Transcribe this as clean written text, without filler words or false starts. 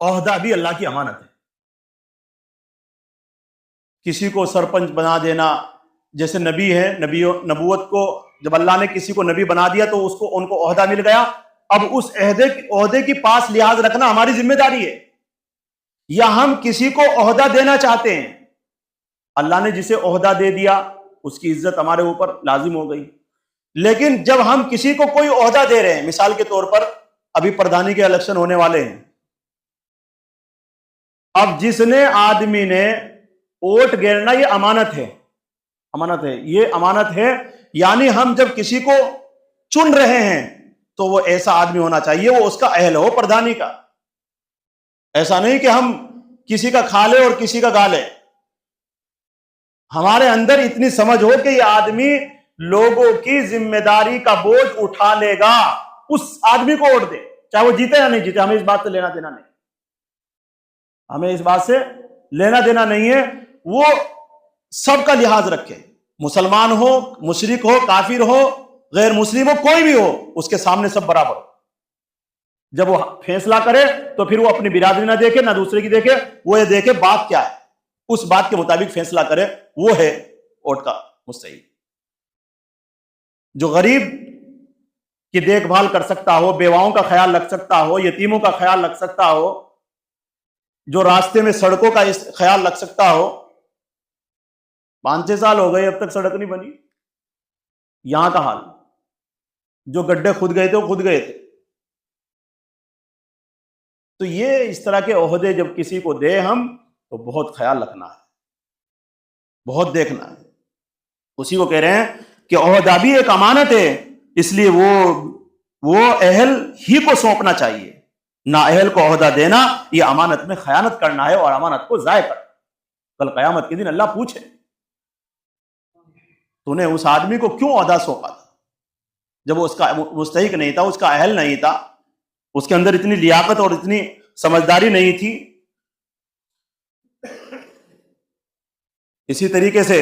عہدہ بھی اللہ کی امانت ہے. کسی کو سرپنچ بنا دینا، جیسے نبی ہے، نبوت کو جب اللہ نے کسی کو نبی بنا دیا تو ان کو عہدہ مل گیا. اب اس عہدے کی پاس لحاظ رکھنا ہماری ذمہ داری ہے. یا ہم کسی کو عہدہ دینا چاہتے ہیں، اللہ نے جسے عہدہ دے دیا اس کی عزت ہمارے اوپر لازم ہو گئی. لیکن جب ہم کسی کو کوئی عہدہ دے رہے ہیں، مثال کے طور پر ابھی پردھانی کے الیکشن ہونے والے ہیں، اب جس نے آدمی نے ووٹ گرنا، یہ امانت ہے، یہ امانت ہے. یعنی ہم جب کسی کو چن رہے ہیں تو وہ ایسا آدمی ہونا چاہیے، وہ اس کا اہل ہو پردھانی کا. ایسا نہیں کہ ہم کسی کا کھا لے اور کسی کا گا لے. ہمارے اندر اتنی سمجھ ہو کہ یہ آدمی لوگوں کی ذمہ داری کا بوجھ اٹھا لے گا، اس آدمی کو ووٹ دے، چاہے وہ جیتے یا نہیں جیتے. ہمیں اس بات سے لینا دینا نہیں، ہمیں اس بات سے لینا دینا نہیں ہے. وہ سب کا لحاظ رکھے، مسلمان ہو، مشرک ہو، کافر ہو، غیر مسلم ہو، کوئی بھی ہو، اس کے سامنے سب برابر ہو. جب وہ فیصلہ کرے تو پھر وہ اپنی برادری نہ دیکھے نہ دوسرے کی دیکھے، وہ یہ دیکھے بات کیا ہے، اس بات کے مطابق فیصلہ کرے، وہ ہے ووٹ کا مستحق. جو غریب کی دیکھ بھال کر سکتا ہو، بیواؤں کا خیال رکھ سکتا ہو، یتیموں کا خیال رکھ سکتا ہو، جو راستے میں سڑکوں کا خیال رکھ سکتا ہو. 5-6 سال ہو گئے اب تک سڑک نہیں بنی. یہاں کا حال، جو گڈھے خود گئے تھے وہ خود گئے تھے. تو یہ اس طرح کے عہدے جب کسی کو دے ہم، تو بہت خیال رکھنا ہے، بہت دیکھنا ہے. اسی کو کہہ رہے ہیں کہ عہدہ بھی ایک امانت ہے، اس لیے وہ اہل ہی کو سونپنا چاہیے. نا اہل کو عہدہ دینا یہ امانت میں خیانت کرنا ہے اور امانت کو ضائع کرنا. کل قیامت کے دن اللہ پوچھے تو نے اس آدمی کو کیوں عہدہ سونپا تھا جب وہ اس کا مستحق نہیں تھا، اس کا اہل نہیں تھا، اس کے اندر اتنی لیاقت اور اتنی سمجھداری نہیں تھی. اسی طریقے سے